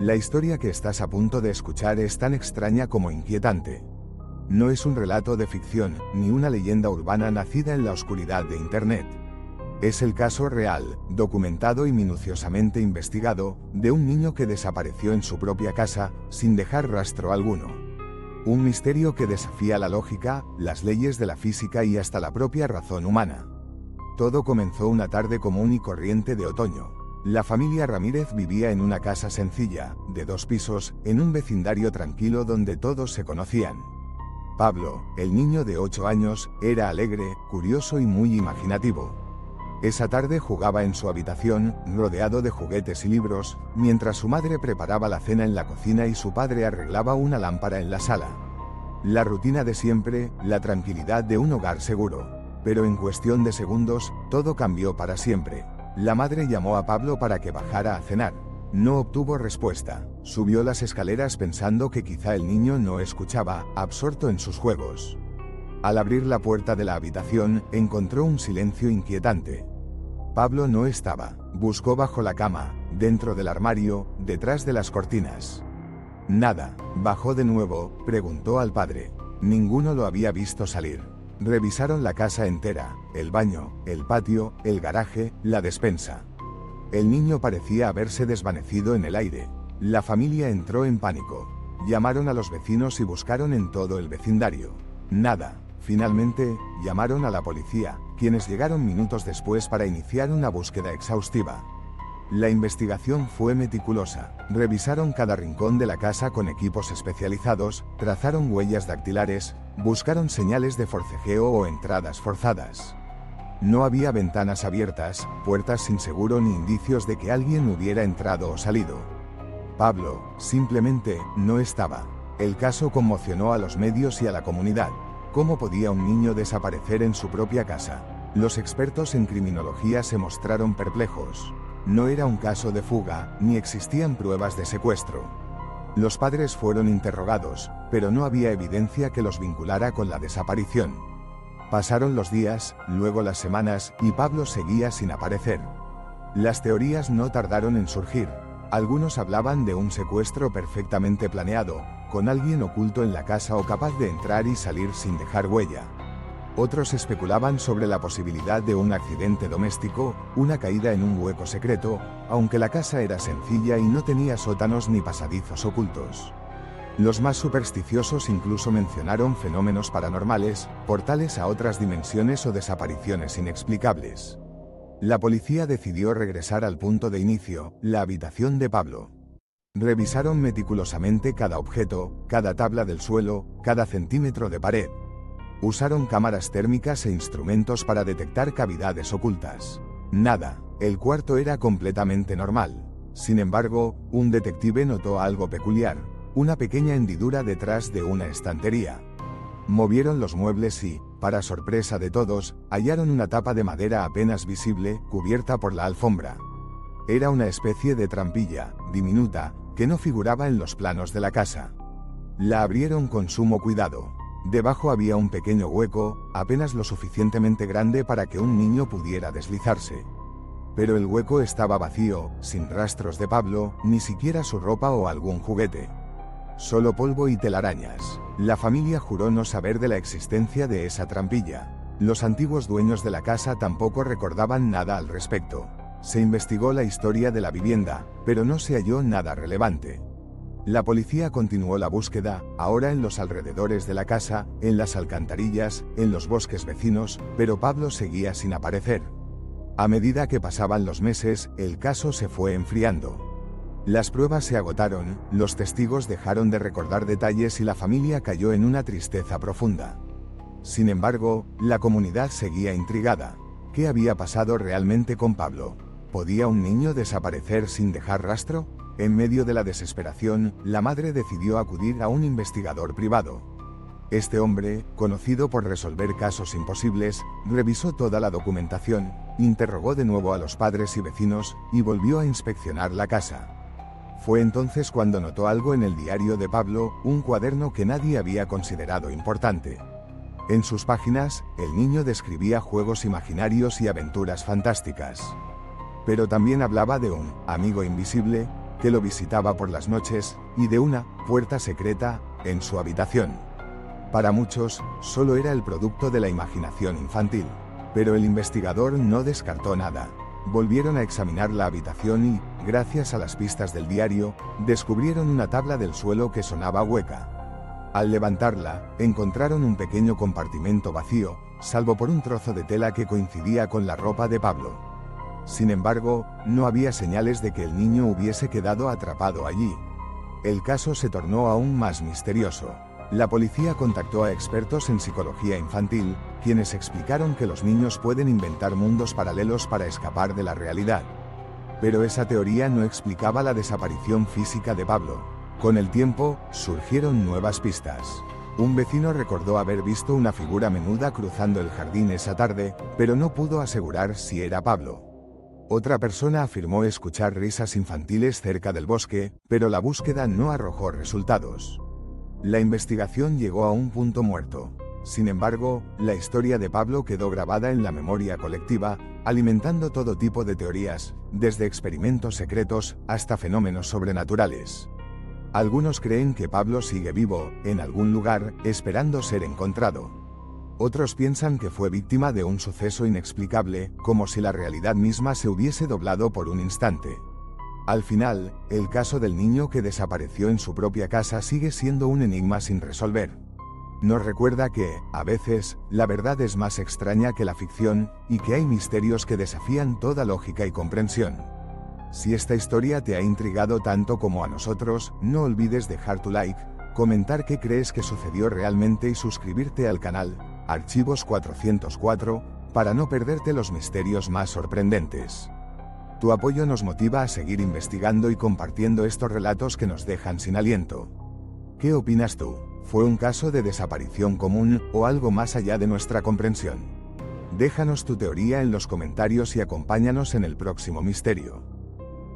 La historia que estás a punto de escuchar es tan extraña como inquietante. No es un relato de ficción, ni una leyenda urbana nacida en la oscuridad de Internet. Es el caso real, documentado y minuciosamente investigado, de un niño que desapareció en su propia casa, sin dejar rastro alguno. Un misterio que desafía la lógica, las leyes de la física y hasta la propia razón humana. Todo comenzó una tarde común y corriente de otoño. La familia Ramírez vivía en una casa sencilla, de 2 pisos, en un vecindario tranquilo donde todos se conocían. Pablo, el niño de 8 años, era alegre, curioso y muy imaginativo. Esa tarde jugaba en su habitación, rodeado de juguetes y libros, mientras su madre preparaba la cena en la cocina y su padre arreglaba una lámpara en la sala. La rutina de siempre, la tranquilidad de un hogar seguro. Pero en cuestión de segundos, todo cambió para siempre. La madre llamó a Pablo para que bajara a cenar. No obtuvo respuesta. Subió las escaleras pensando que quizá el niño no escuchaba, absorto en sus juegos. Al abrir la puerta de la habitación, encontró un silencio inquietante. Pablo no estaba. Buscó bajo la cama, dentro del armario, detrás de las cortinas. Nada. Bajó de nuevo, preguntó al padre. Ninguno lo había visto salir. Revisaron la casa entera, el baño, el patio, el garaje, la despensa. El niño parecía haberse desvanecido en el aire. La familia entró en pánico. Llamaron a los vecinos y buscaron en todo el vecindario. Nada. Finalmente, llamaron a la policía, quienes llegaron minutos después para iniciar una búsqueda exhaustiva. La investigación fue meticulosa. Revisaron cada rincón de la casa con equipos especializados, trazaron huellas dactilares, buscaron señales de forcejeo o entradas forzadas. No había ventanas abiertas, puertas sin seguro ni indicios de que alguien hubiera entrado o salido. Pablo, simplemente, no estaba. El caso conmocionó a los medios y a la comunidad. ¿Cómo podía un niño desaparecer en su propia casa? Los expertos en criminología se mostraron perplejos. No era un caso de fuga, ni existían pruebas de secuestro. Los padres fueron interrogados, pero no había evidencia que los vinculara con la desaparición. Pasaron los días, luego las semanas, y Pablo seguía sin aparecer. Las teorías no tardaron en surgir. Algunos hablaban de un secuestro perfectamente planeado, con alguien oculto en la casa o capaz de entrar y salir sin dejar huella. Otros especulaban sobre la posibilidad de un accidente doméstico, una caída en un hueco secreto, aunque la casa era sencilla y no tenía sótanos ni pasadizos ocultos. Los más supersticiosos incluso mencionaron fenómenos paranormales, portales a otras dimensiones o desapariciones inexplicables. La policía decidió regresar al punto de inicio, la habitación de Pablo. Revisaron meticulosamente cada objeto, cada tabla del suelo, cada centímetro de pared. Usaron cámaras térmicas e instrumentos para detectar cavidades ocultas. Nada. El cuarto era completamente normal. Sin embargo, un detective notó algo peculiar, una pequeña hendidura detrás de una estantería. Movieron los muebles y, para sorpresa de todos, hallaron una tapa de madera apenas visible, cubierta por la alfombra. Era una especie de trampilla, diminuta, que no figuraba en los planos de la casa. La abrieron con sumo cuidado. Debajo había un pequeño hueco, apenas lo suficientemente grande para que un niño pudiera deslizarse. Pero el hueco estaba vacío, sin rastros de Pablo, ni siquiera su ropa o algún juguete. Solo polvo y telarañas. La familia juró no saber de la existencia de esa trampilla. Los antiguos dueños de la casa tampoco recordaban nada al respecto. Se investigó la historia de la vivienda, pero no se halló nada relevante. La policía continuó la búsqueda, ahora en los alrededores de la casa, en las alcantarillas, en los bosques vecinos, pero Pablo seguía sin aparecer. A medida que pasaban los meses, el caso se fue enfriando. Las pruebas se agotaron, los testigos dejaron de recordar detalles y la familia cayó en una tristeza profunda. Sin embargo, la comunidad seguía intrigada. ¿Qué había pasado realmente con Pablo? ¿Podía un niño desaparecer sin dejar rastro? En medio de la desesperación, la madre decidió acudir a un investigador privado. Este hombre, conocido por resolver casos imposibles, revisó toda la documentación, interrogó de nuevo a los padres y vecinos, y volvió a inspeccionar la casa. Fue entonces cuando notó algo en el diario de Pablo, un cuaderno que nadie había considerado importante. En sus páginas, el niño describía juegos imaginarios y aventuras fantásticas. Pero también hablaba de un amigo invisible, que lo visitaba por las noches, y de una puerta secreta en su habitación. Para muchos, solo era el producto de la imaginación infantil. Pero el investigador no descartó nada. Volvieron a examinar la habitación y, gracias a las pistas del diario, descubrieron una tabla del suelo que sonaba hueca. Al levantarla, encontraron un pequeño compartimento vacío, salvo por un trozo de tela que coincidía con la ropa de Pablo. Sin embargo, no había señales de que el niño hubiese quedado atrapado allí. El caso se tornó aún más misterioso. La policía contactó a expertos en psicología infantil, quienes explicaron que los niños pueden inventar mundos paralelos para escapar de la realidad. Pero esa teoría no explicaba la desaparición física de Pablo. Con el tiempo, surgieron nuevas pistas. Un vecino recordó haber visto una figura menuda cruzando el jardín esa tarde, pero no pudo asegurar si era Pablo. Otra persona afirmó escuchar risas infantiles cerca del bosque, pero la búsqueda no arrojó resultados. La investigación llegó a un punto muerto. Sin embargo, la historia de Pablo quedó grabada en la memoria colectiva, alimentando todo tipo de teorías, desde experimentos secretos hasta fenómenos sobrenaturales. Algunos creen que Pablo sigue vivo, en algún lugar, esperando ser encontrado. Otros piensan que fue víctima de un suceso inexplicable, como si la realidad misma se hubiese doblado por un instante. Al final, el caso del niño que desapareció en su propia casa sigue siendo un enigma sin resolver. Nos recuerda que, a veces, la verdad es más extraña que la ficción, y que hay misterios que desafían toda lógica y comprensión. Si esta historia te ha intrigado tanto como a nosotros, no olvides dejar tu like, comentar qué crees que sucedió realmente y suscribirte al canal Archivos 404, para no perderte los misterios más sorprendentes. Tu apoyo nos motiva a seguir investigando y compartiendo estos relatos que nos dejan sin aliento. ¿Qué opinas tú? ¿Fue un caso de desaparición común o algo más allá de nuestra comprensión? Déjanos tu teoría en los comentarios y acompáñanos en el próximo misterio.